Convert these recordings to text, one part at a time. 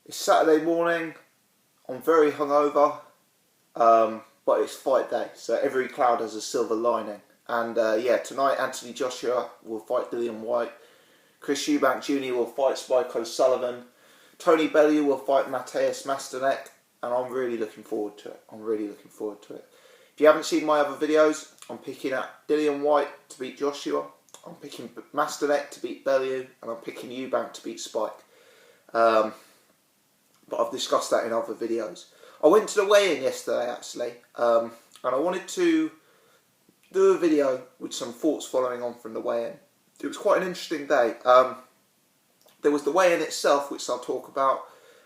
It's Saturday morning, I'm very hungover, but it's fight day, so every cloud has a silver lining. And yeah, tonight Anthony Joshua will fight Dillian Whyte, Chris Eubank Jr. will fight Spike O'Sullivan, Tony Bellew will fight Mateusz Masternek, and I'm really looking forward to it. If you haven't seen my other videos, I'm picking at Dillian Whyte to beat Joshua, I'm picking Masternek to beat Bellew, and I'm picking Eubank to beat Spike. But I've discussed that in other videos. I went to the weigh-in yesterday actually, and I wanted to do a video with some thoughts following on from the weigh-in. It was quite an interesting day. There was the weigh-in itself, which I'll talk about,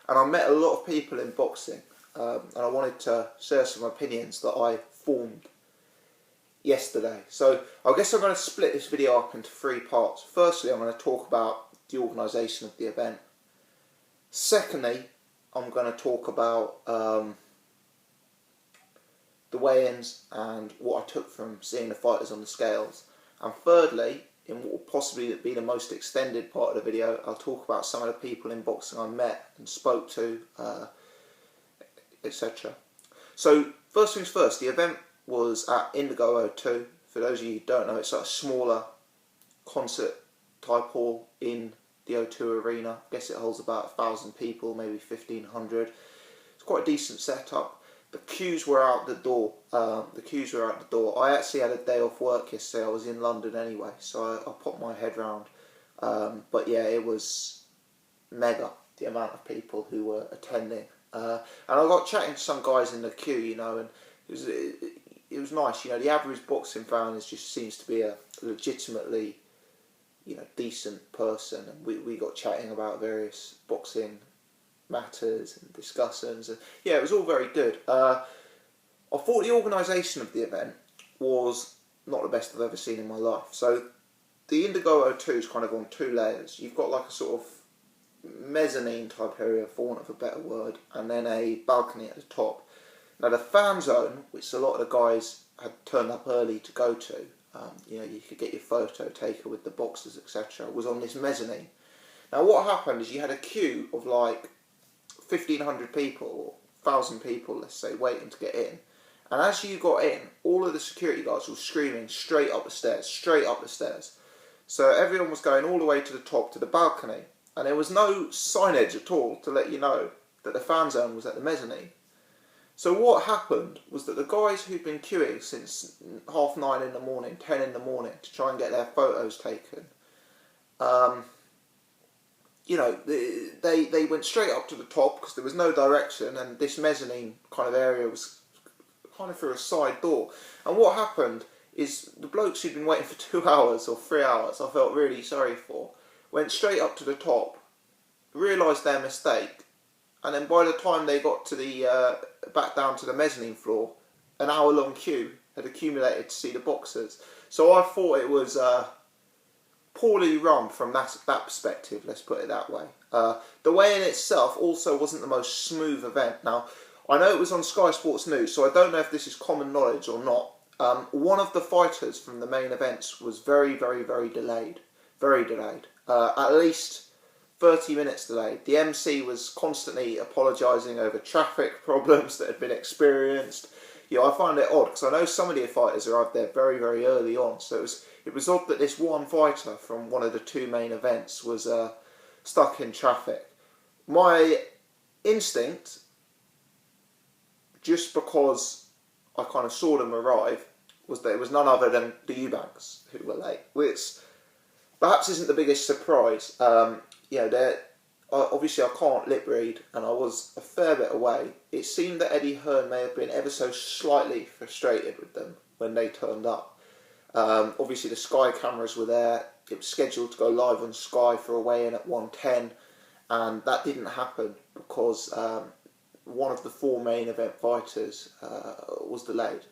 and I met a lot of people in boxing, and I wanted to share some opinions that I formed yesterday. So I guess I'm going to split this video up into three parts. Firstly, I'm going to talk about the organisation of the event. Secondly, I'm going to talk about the weigh-ins and what I took from seeing the fighters on the scales. And thirdly, in what will possibly be the most extended part of the video, I'll talk about some of the people in boxing I met and spoke to, etc. So first things first, the event was at Indigo O2. For those of you who don't know, it's like a smaller concert type hall in the O2 arena. I guess it holds about 1,000 people, maybe 1,500. It's quite a decent setup. The queues were out the door. I actually had a day off work yesterday. I was in London anyway, so I popped my head round. But yeah, it was mega, the amount of people who were attending. And I got chatting to some guys in the queue, you know, and it was nice. You know, the average boxing fan just seems to be a legitimately, you know, decent person, and we got chatting about various boxing matters and discussions, and yeah, it was all very good. I thought the organisation of the event was not the best I've ever seen in my life. So the Indigo O2 is kind of on two layers. You've got like a sort of mezzanine type area, for want of a better word, and then a balcony at the top. Now the fan zone, which a lot of the guys had turned up early to go to, you know, you could get your photo taken with the boxers, etc., was on this mezzanine. Now what happened is you had a queue of like 1,500 people, or 1,000 people, let's say, waiting to get in. And as you got in, all of the security guards were screaming straight up the stairs, straight up the stairs. So everyone was going all the way to the top, to the balcony, and there was no signage at all to let you know that the fan zone was at the mezzanine. So what happened was that the guys who'd been queuing since 9:30 in the morning, 10 in the morning, to try and get their photos taken, you know, they went straight up to the top because there was no direction, and this mezzanine kind of area was kind of through a side door. And what happened is the blokes who'd been waiting for 2 hours or 3 hours, I felt really sorry for, went straight up to the top, realised their mistake, and then by the time they got to the back down to the mezzanine floor, an hour-long queue had accumulated to see the boxers. So I thought it was poorly run from that perspective, let's put it that way. The weigh-in itself also wasn't the most smooth event. Now, I know it was on Sky Sports News, so I don't know if this is common knowledge or not. One of the fighters from the main events was very, very, very delayed. Very delayed. At least 30 minutes delayed. The MC was constantly apologising over traffic problems that had been experienced. You know, I find it odd because I know some of the fighters arrived there very, very early on. So it was odd that this one fighter from one of the two main events was stuck in traffic. My instinct, just because I kind of saw them arrive, was that it was none other than the Eubanks who were late, which perhaps isn't the biggest surprise. You know, obviously I can't lip read, and I was a fair bit away. It seemed that Eddie Hearn may have been ever so slightly frustrated with them when they turned up. Obviously the Sky cameras were there. It was scheduled to go live on Sky for a weigh-in at 1:10, and that didn't happen because one of the four main event fighters was delayed.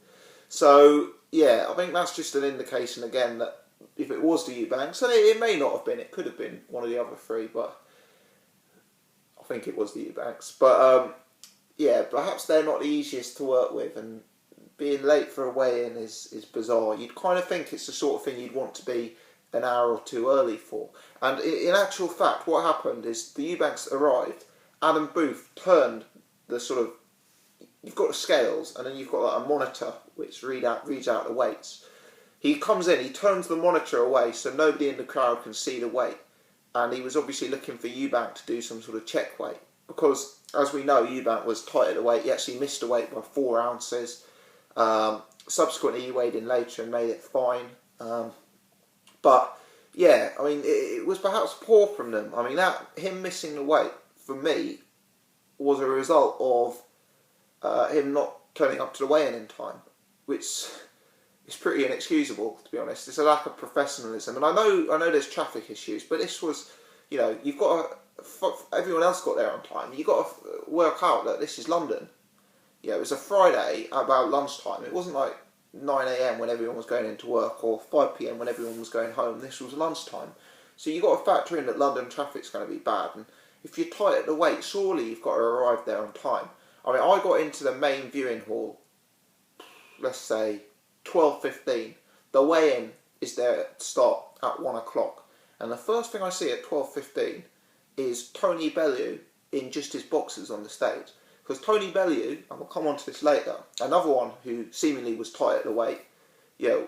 So yeah, I think that's just an indication again that if it was the Eubanks, and it may not have been, it could have been one of the other three, but I think it was the Eubanks. But yeah, perhaps they're not the easiest to work with, and being late for a weigh-in is bizarre. You'd kind of think it's the sort of thing you'd want to be an hour or two early for. And in actual fact, what happened is the Eubanks arrived, Adam Booth turned the sort of, you've got the scales and then you've got like a monitor which reads out the weights. He comes in, he turns the monitor away so nobody in the crowd can see the weight, and he was obviously looking for Eubank to do some sort of check weight, because as we know Eubank was tight at the weight. He actually missed the weight by 4 ounces. Subsequently he weighed in later and made it fine. But yeah, I mean, it was perhaps poor from them. I mean, him missing the weight for me was a result of him not turning up to the weigh-in in time, which is pretty inexcusable, to be honest. It's a lack of professionalism, and I know there's traffic issues, but this was, you know, you've got to, everyone else got there on time. You've got to work out that this is London. Yeah, it was a Friday about lunchtime. It wasn't like 9 AM when everyone was going into work, or 5 PM when everyone was going home. This was lunchtime. So you've got to factor in that London traffic's going to be bad, and if you're tight at the weight, surely you've got to arrive there on time. I mean, I got into the main viewing hall, let's say 12:15. The weigh-in is there to start at 1 o'clock, and the first thing I see at 12:15 is Tony Bellew in just his boxers on the stage. Because Tony Bellew, and we'll come on to this later, another one who seemingly was tight at the weight,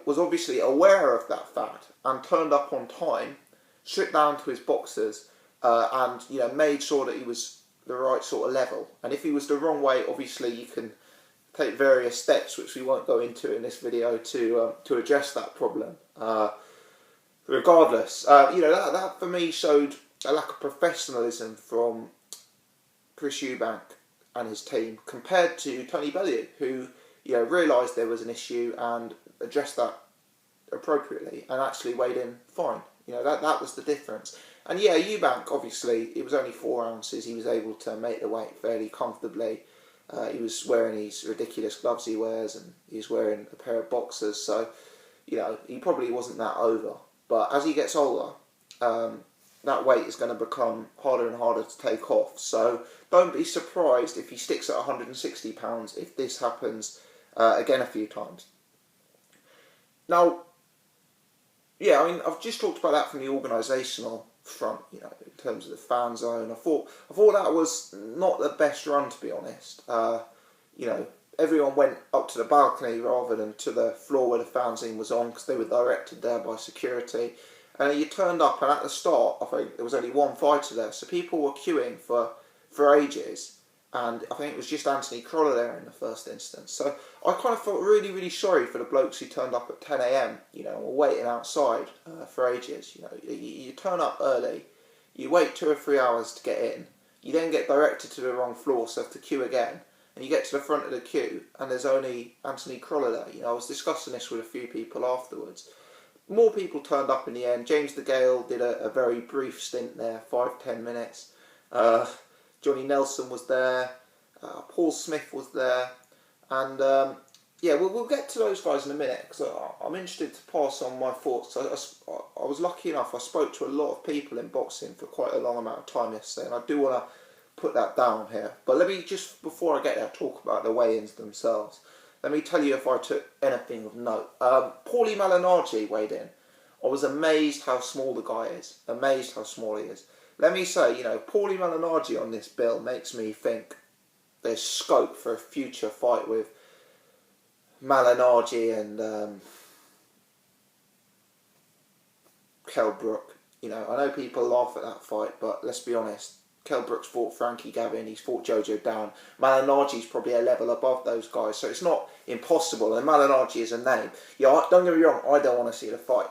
was obviously aware of that fact and turned up on time, stripped down to his boxers, and made sure that he was the right sort of level. And if he was the wrong weight, obviously you can take various steps, which we won't go into in this video, to address that problem. Regardless, that for me showed a lack of professionalism from Chris Eubank and his team compared to Tony Bellew, who realised there was an issue and addressed that appropriately and actually weighed in fine. That was the difference. And yeah, Eubank, obviously, it was only 4 ounces. He was able to make the weight fairly comfortably. He was wearing these ridiculous gloves he wears, and he was wearing a pair of boxers, so he probably wasn't that over. But as he gets older, that weight is going to become harder and harder to take off. So don't be surprised if he sticks at 160 pounds if this happens again a few times. Now, yeah, I mean, I've just talked about that from the organisational front, in terms of the fan zone. I thought that was not the best run, to be honest. Everyone went up to the balcony rather than to the floor where the fan zone was on, because they were directed there by security. And you turned up, and at the start, I think there was only one fighter there, so people were queuing for ages. And I think it was just Anthony Crolla there in the first instance. So I kind of felt really, really sorry for the blokes who turned up at 10 AM, and were waiting outside for ages. You turn up early, you wait 2 or 3 hours to get in, you then get directed to the wrong floor, so have to queue again, and you get to the front of the queue, and there's only Anthony Crolla there. I was discussing this with a few people afterwards. More people turned up in the end. James the Gale did a very brief stint there, 5-10 minutes. Johnny Nelson was there, Paul Smith was there, and we'll get to those guys in a minute, because I'm interested to pass on my thoughts. I was lucky enough, I spoke to a lot of people in boxing for quite a long amount of time yesterday, and I do want to put that down here. But let me just, before I get there, talk about the weigh-ins themselves. Let me tell you if I took anything of note. Paulie Malignaggi weighed in. I was amazed how small the guy is, amazed how small he is. Let me say, Paulie Malignaggi on this bill makes me think there's scope for a future fight with Malignaggi and Kell Brook. I know people laugh at that fight, but let's be honest. Kell Brook's fought Frankie Gavin, he's fought Jojo Down. Malignaggi's probably a level above those guys, so it's not impossible. And Malignaggi is a name. Don't get me wrong, I don't want to see the fight.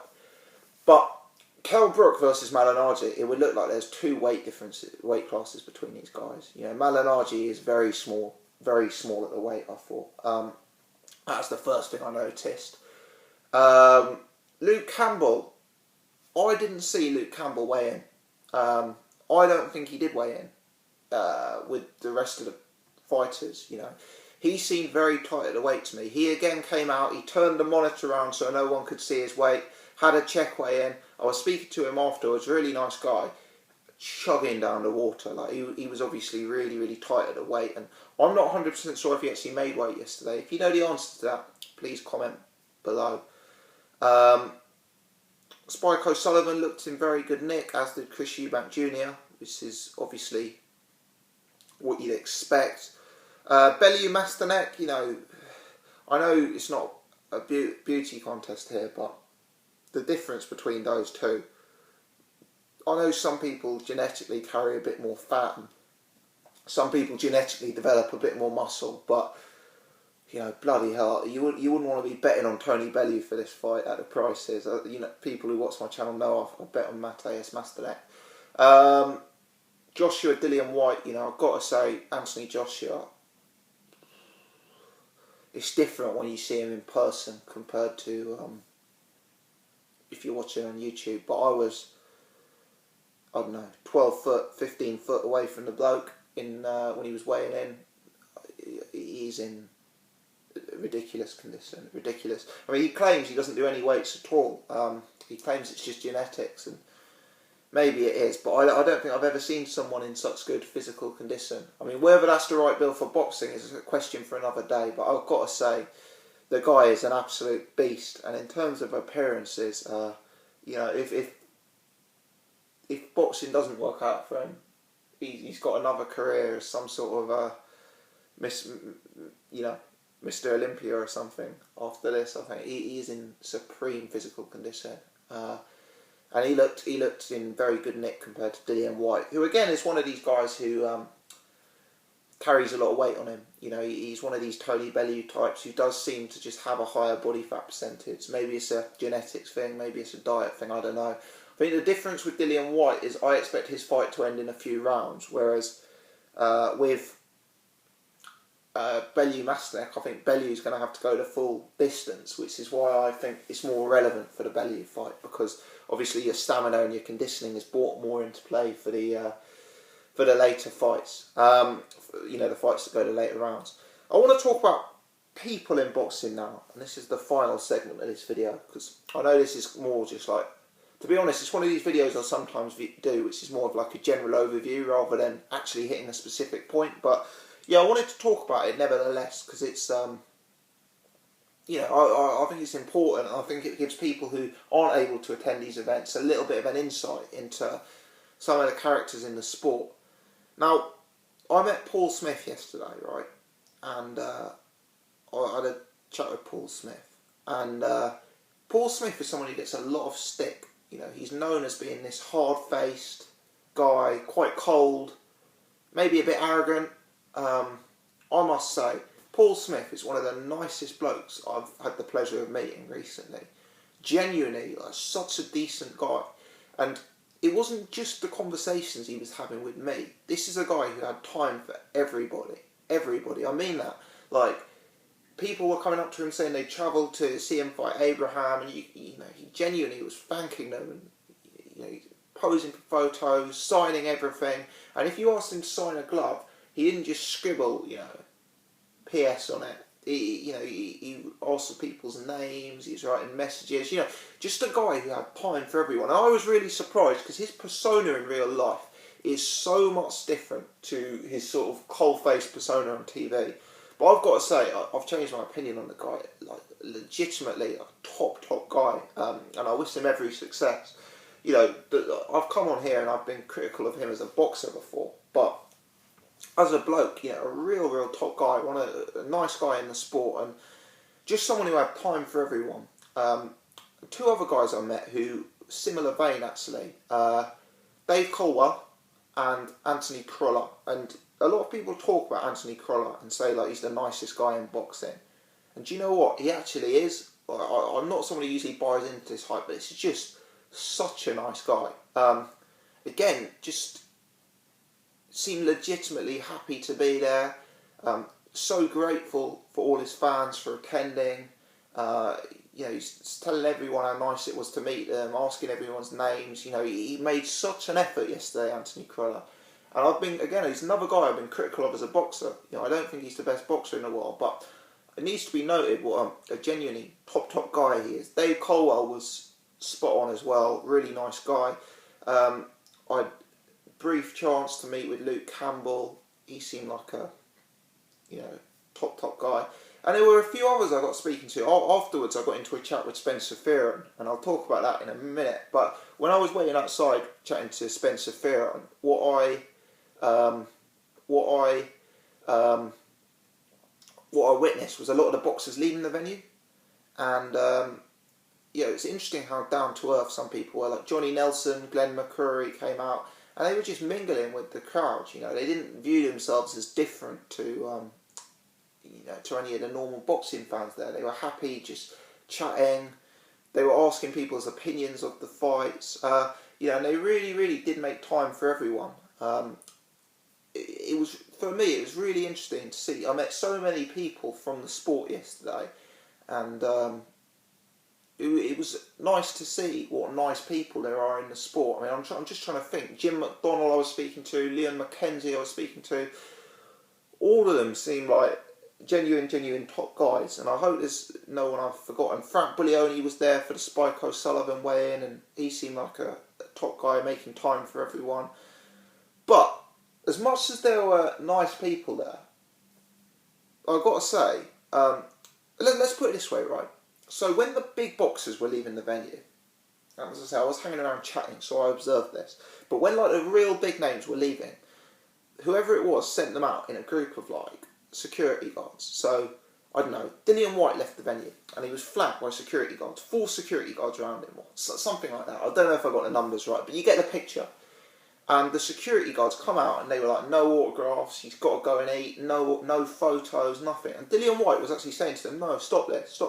But Kell Brook versus Malignaggi, it would look like there's 2 weight classes between these guys. Malignaggi is very small at the weight, I thought. That's the first thing I noticed. Luke Campbell, I didn't see Luke Campbell weigh in. I don't think he did weigh in with the rest of the fighters. He seemed very tight at the weight to me. He again came out, he turned the monitor around so no one could see his weight, had a check weigh in. I was speaking to him afterwards, really nice guy, chugging down the water. Like he was obviously really, really tight at the weight, and I'm not 100% sure if he actually made weight yesterday. If you know the answer to that, please comment below. Spike O'Sullivan looked in very good nick, as did Chris Eubank Jr., which is obviously what you'd expect. Bellew Master Neck, you know, I know it's not a beauty contest here, but the difference between those two, I know some people genetically carry a bit more fat, and some people genetically develop a bit more muscle, but you know, bloody hell, you wouldn't want to be betting on Tony Bellew for this fight at the prices. You know, people who watch my channel know I bet on Matheus Master Neck. Joshua Vs Whyte, you know, I've got to say, Anthony Joshua, it's different when you see him in person compared to if you're watching on YouTube. But I was, I don't know, 12 foot, 15 foot away from the bloke in when he was weighing in. He's in ridiculous condition, ridiculous. I mean, he claims he doesn't do any weights at all. He claims it's just genetics, and maybe it is, but I don't think I've ever seen someone in such good physical condition. I mean, whether that's the right bill for boxing is a question for another day, but I've got to say, the guy is an absolute beast. And in terms of appearances, you know, if boxing doesn't work out for him, he's got another career as some sort of you know, Mr. Olympia or something after this. I think he is in supreme physical condition. And he looked in very good nick compared to Vs Whyte, who again is one of these guys who carries a lot of weight on him. You know, he's one of these Tony Bellew types who does seem to just have a higher body fat percentage. Maybe it's a genetics thing, maybe it's a diet thing, I don't know. I think the difference with Vs Whyte is I expect his fight to end in a few rounds, whereas with Bellew Master Neck, I think Bellew's going to have to go the full distance, which is why I think it's more relevant for the Bellew fight, because obviously your stamina and your conditioning is brought more into play for the later fights. You know, the fights that go to later rounds. I want to talk about people in boxing now, and this is the final segment of this video, because I know this is more just like, to be honest, it's one of these videos I sometimes do, which is more of like a general overview rather than actually hitting a specific point. But yeah, I wanted to talk about it nevertheless, because it's, you know, I think it's important. I think it gives people who aren't able to attend these events a little bit of an insight into some of the characters in the sport. Now, I met Paul Smith yesterday, right? And I had a chat with Paul Smith. And Paul Smith is someone who gets a lot of stick. You know, he's known as being this hard-faced guy, quite cold, maybe a bit arrogant. I must say, Paul Smith is one of the nicest blokes I've had the pleasure of meeting recently. Genuinely, like, such a decent guy. And it wasn't just the conversations he was having with me. This is a guy who had time for everybody. Everybody. I mean that. Like, people were coming up to him saying they travelled to see him fight Abraham, and you know, he genuinely was thanking them, and you know, posing for photos, signing everything. And if you asked him to sign a glove, he didn't just scribble, you know, PS on it. He asked for people's names, he was writing messages, you know, just a guy who had time for everyone. And I was really surprised, because his persona in real life is so much different to his sort of cold-faced persona on TV. But I've got to say, I've changed my opinion on the guy. Like, legitimately a top guy, and I wish him every success. You know, I've come on here and I've been critical of him as a boxer before, but as a bloke, you know, a real top guy, a nice guy in the sport, and just someone who had time for everyone. Two other guys I met who, similar vein actually, Dave Colwell and Anthony Crolla. And a lot of people talk about Anthony Crolla and say like he's the nicest guy in boxing. And do you know what? He actually is. I'm not someone who usually buys into this hype, but it's just such a nice guy. Again, just seemed legitimately happy to be there. So grateful for all his fans for attending. You know, he's telling everyone how nice it was to meet them, asking everyone's names. You know, he made such an effort yesterday, Anthony Crolla. And he's another guy I've been critical of as a boxer. You know, I don't think he's the best boxer in the world, but it needs to be noted what a genuinely top guy he is. Dave Colwell was spot on as well, really nice guy. I had a brief chance to meet with Luke Campbell. He seemed like a, you know, top guy. And there were a few others I got speaking to. Afterwards, I got into a chat with Spencer Fearon, and I'll talk about that in a minute. But when I was waiting outside chatting to Spencer Fearon, what I what I witnessed was a lot of the boxers leaving the venue, and it's interesting how down to earth some people were. Like Johnny Nelson, Glenn McCrory came out, and they were just mingling with the crowd. They didn't view themselves as different to to any of the normal boxing fans there. They were happy, just chatting. They were asking people's opinions of the fights. And they really, really did make time for everyone. It was, for me, it was really interesting to see. I met so many people from the sport yesterday, and it was nice to see what nice people there are in the sport. I mean, I'm just trying to think. Jim McDonnell I was speaking to, Leon McKenzie I was speaking to. All of them seem like genuine top guys, and I hope there's no one I've forgotten. Frank Buglioni was there for the Spike O'Sullivan weigh-in, and he seemed like a top guy making time for everyone. But as much as there were nice people there, I've got to say, let's put it this way, right? So when the big boxers were leaving the venue, and as I say, I was hanging around chatting, so I observed this. But when like the real big names were leaving, whoever it was sent them out in a group of like security guards. So I don't know, Dillian Whyte left the venue and he was flanked by security guards, 4 security guards around him, something like that. I don't know if I got the numbers right, but you get the picture. And the security guards come out and they were like, no autographs, he's got to go and eat, no photos, nothing. And Dillian Whyte was actually saying to them, no, stop this.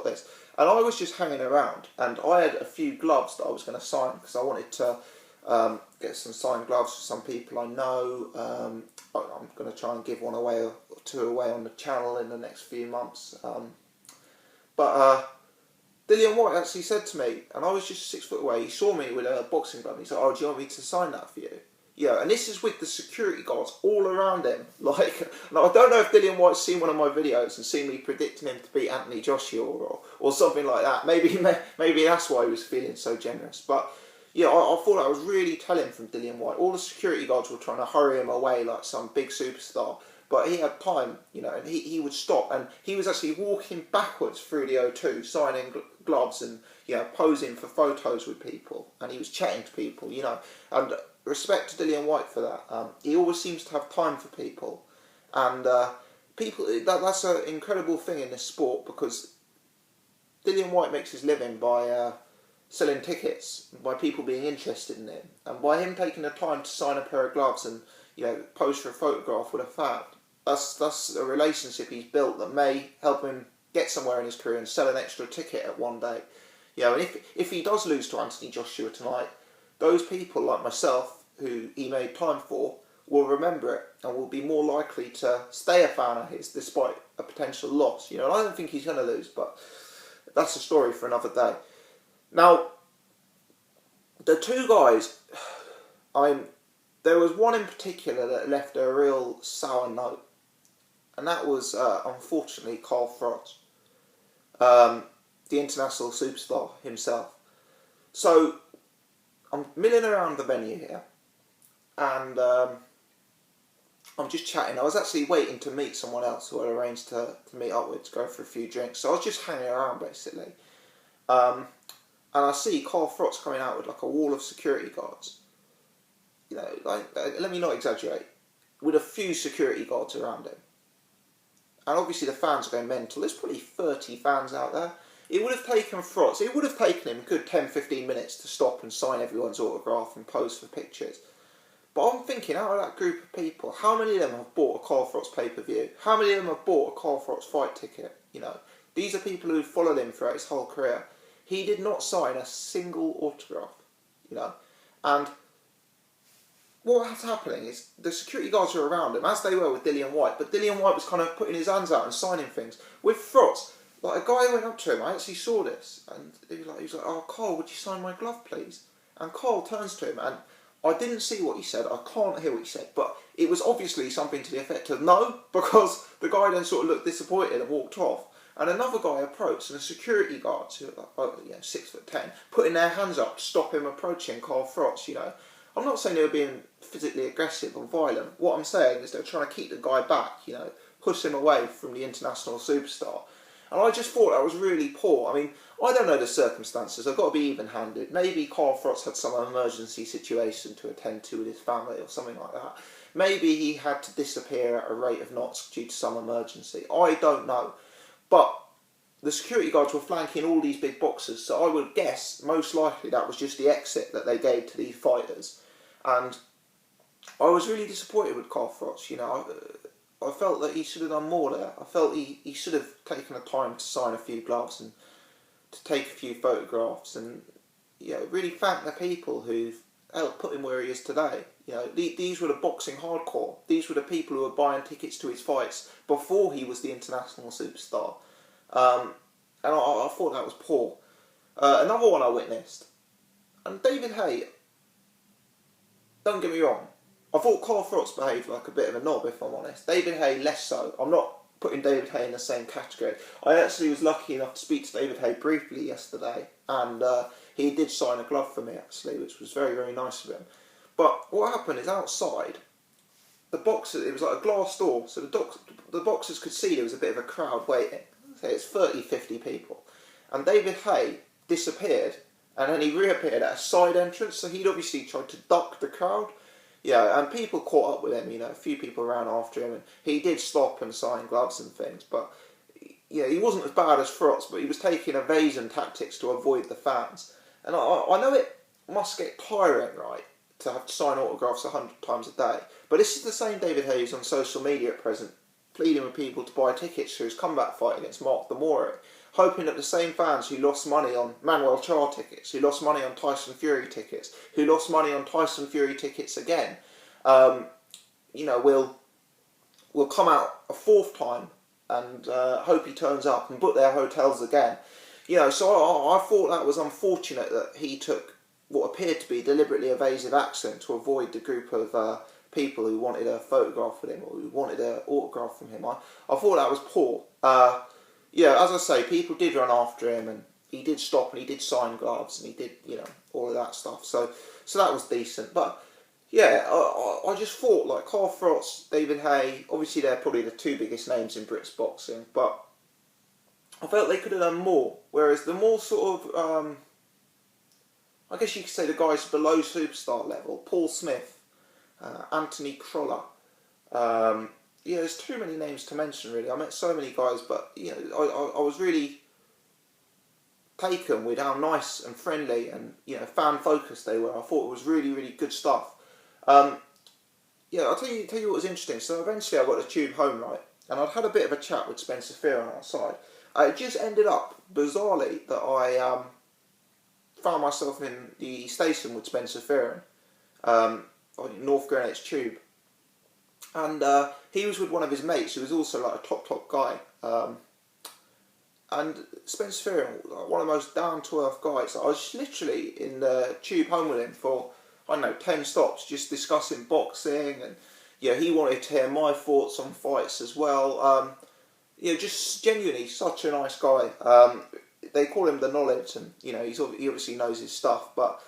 And I was just hanging around, and I had a few gloves that I was going to sign because I wanted to get some signed gloves for some people I know. I'm going to try and give one away or 2 away on the channel in the next few months. But Dillian Whyte actually said to me, and I was just 6 foot away, he saw me with a boxing glove and he said, oh, do you want me to sign that for you? Yeah, and this is with the security guards all around him. Like, now I don't know if Dillian Whyte's seen one of my videos and seen me predicting him to beat Anthony Joshua or something like that. Maybe that's why he was feeling so generous. But yeah, I thought that was really telling from Dillian Whyte. All the security guards were trying to hurry him away like some big superstar. But he had time, and he would stop. And he was actually walking backwards through the O2, signing gloves and, posing for photos with people. And he was chatting to people, And respect to Dillian Whyte for that. He always seems to have time for people. And that's an incredible thing in this sport, because Dillian Whyte makes his living by selling tickets, by people being interested in him. And by him taking the time to sign a pair of gloves and, pose for a photograph with a fan. That's a relationship he's built that may help him get somewhere in his career and sell an extra ticket at one day. And if he does lose to Anthony Joshua tonight, those people like myself, who he made time for, will remember it and will be more likely to stay a fan of his despite a potential loss. And I don't think he's going to lose, but that's a story for another day. Now, the 2 guys, there was one in particular that left a real sour note. And that was, unfortunately, Carl Froch, the international superstar himself. So, I'm milling around the venue here, and I'm just chatting. I was actually waiting to meet someone else who I arranged to meet up with to go for a few drinks. So I was just hanging around, basically. And I see Carl Froch coming out with like a wall of security guards. Let me not exaggerate, with a few security guards around him. And obviously the fans are going mental. There's probably 30 fans out there. It would have taken Froch, it would have taken him a good 10-15 minutes to stop and sign everyone's autograph and pose for pictures. But I'm thinking, out of that group of people, how many of them have bought a Carl Froch pay-per-view? How many of them have bought a Carl Froch fight ticket? These are people who followed him throughout his whole career. He did not sign a single autograph, And what was happening is the security guards were around him, as they were with Dillian Whyte, but Dillian Whyte was kind of putting his hands out and signing things. With Froch, like a guy went up to him, I actually saw this, and he was like, oh, Carl, would you sign my glove, please? And Carl turns to him, and I didn't see what he said, I can't hear what he said, but it was obviously something to the effect of no, because the guy then sort of looked disappointed and walked off. And another guy approached, and the security guards, who are like, 6'10", putting their hands up to stop him approaching Carl Froch, I'm not saying they were being physically aggressive or violent. What I'm saying is they're trying to keep the guy back, push him away from the international superstar. And I just thought that was really poor. I mean, I don't know the circumstances. I've got to be even-handed. Maybe Carl Froch had some emergency situation to attend to with his family or something like that. Maybe he had to disappear at a rate of knots due to some emergency. I don't know. But the security guards were flanking all these big boxes, so I would guess most likely that was just the exit that they gave to these fighters. And I was really disappointed with Carl Froch. You know, I felt that he should have done more there. I felt he should have taken the time to sign a few gloves and to take a few photographs, and really thank the people who've helped put him where he is today. You know, these were the boxing hardcore. These were the people who were buying tickets to his fights before he was the international superstar. And I thought that was poor. Another one I witnessed, and David Haye, don't get me wrong, I thought Carl Froch behaved like a bit of a knob, if I'm honest. David Haye less so. I'm not putting David Haye in the same category. I actually was lucky enough to speak to David Haye briefly yesterday, and he did sign a glove for me actually, which was very, very nice of him. But what happened is outside, the boxers, it was like a glass door, so the boxers could see there was a bit of a crowd waiting. Say it's 30, 50 people. And David Haye disappeared, and then he reappeared at a side entrance, so he'd obviously tried to duck the crowd. Yeah, and people caught up with him, you know, a few people ran after him, and he did stop and sign gloves and things, but yeah, he wasn't as bad as Froch, but he was taking evasion tactics to avoid the fans. And I know it must get tiring, right, to have to sign autographs 100 times a day, but this is the same David Haye who's on social media at present, pleading with people to buy tickets to his comeback fight against Mark the Mori, hoping that the same fans who lost money on Manuel Char tickets, who lost money on Tyson Fury tickets, who lost money on Tyson Fury tickets again, will come out a fourth time and hope he turns up and book their hotels again. You know, so I thought that was unfortunate that he took what appeared to be deliberately evasive action to avoid the group of people who wanted a photograph with him or who wanted an autograph from him. I thought that was poor. Yeah, as I say, people did run after him, and he did stop, and he did sign gloves, and he did, you know, all of that stuff. So that was decent. But yeah, I just thought, like, Carl Froch, David Haye, obviously they're probably the two biggest names in British boxing, but I felt they could have done more. Whereas the more sort of, I guess you could say the guys below superstar level, Paul Smith, Anthony Crolla, yeah, there's too many names to mention really. I met so many guys, but you know, I was really taken with how nice and friendly and, you know, fan focused they were. I thought it was really, really good stuff. Yeah, I'll tell you what was interesting. So eventually I got the tube home, right, and I'd had a bit of a chat with Spencer Fearon outside. It just ended up bizarrely that I found myself in the station with Spencer Fearon, on North Greenwich Tube. And he was with one of his mates who was also like a top guy. And Spencer Fearon, like, one of the most down-to-earth guys. I was literally in the tube home with him for, I don't know, 10 stops, just discussing boxing. And yeah, he wanted to hear my thoughts on fights as well. You know, just genuinely such a nice guy. They call him the Knowledge, and you know, he obviously knows his stuff, but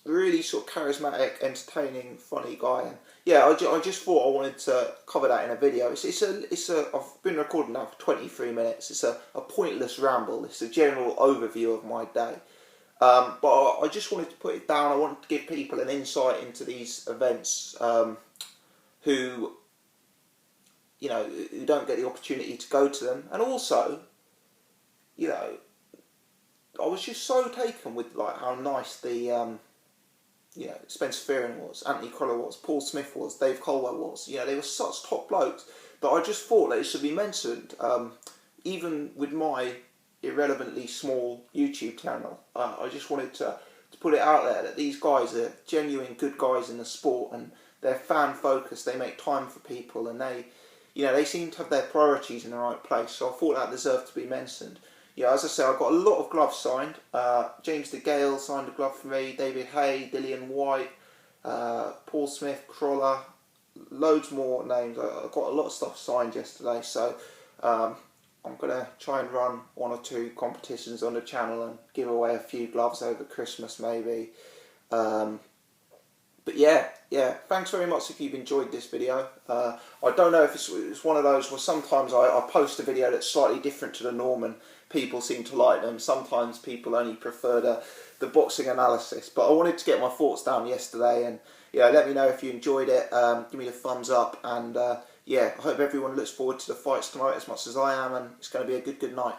really sort of charismatic, entertaining, funny guy. And yeah, I just thought I wanted to cover that in a video. I've been recording now for 23 minutes. It's a pointless ramble. It's a general overview of my day. But I just wanted to put it down. I wanted to give people an insight into these events who, you know, who don't get the opportunity to go to them. And also, you know, I was just so taken with like how nice the you know, Spencer Fearon was, Anthony Crolla was, Paul Smith was, Dave Colwell was. You know, they were such top blokes that I just thought that it should be mentioned, even with my irrelevantly small YouTube channel. I just wanted to put it out there that these guys are genuine good guys in the sport, and they're fan focused. They make time for people, and they, you know, they seem to have their priorities in the right place. So I thought that deserved to be mentioned. Yeah, as I say, I got a lot of gloves signed. James DeGale signed a glove for me, David Haye, Dillian White, Paul Smith, Crolla, loads more names. I got a lot of stuff signed yesterday, so I'm going to try and run one or two competitions on the channel and give away a few gloves over Christmas maybe. But yeah, thanks very much if you've enjoyed this video. I don't know if it's one of those where sometimes I post a video that's slightly different to the norm and people seem to like them. Sometimes people only prefer the boxing analysis. But I wanted to get my thoughts down yesterday, and yeah, let me know if you enjoyed it. Give me the thumbs up, and yeah, I hope everyone looks forward to the fights tonight as much as I am, and it's going to be a good night.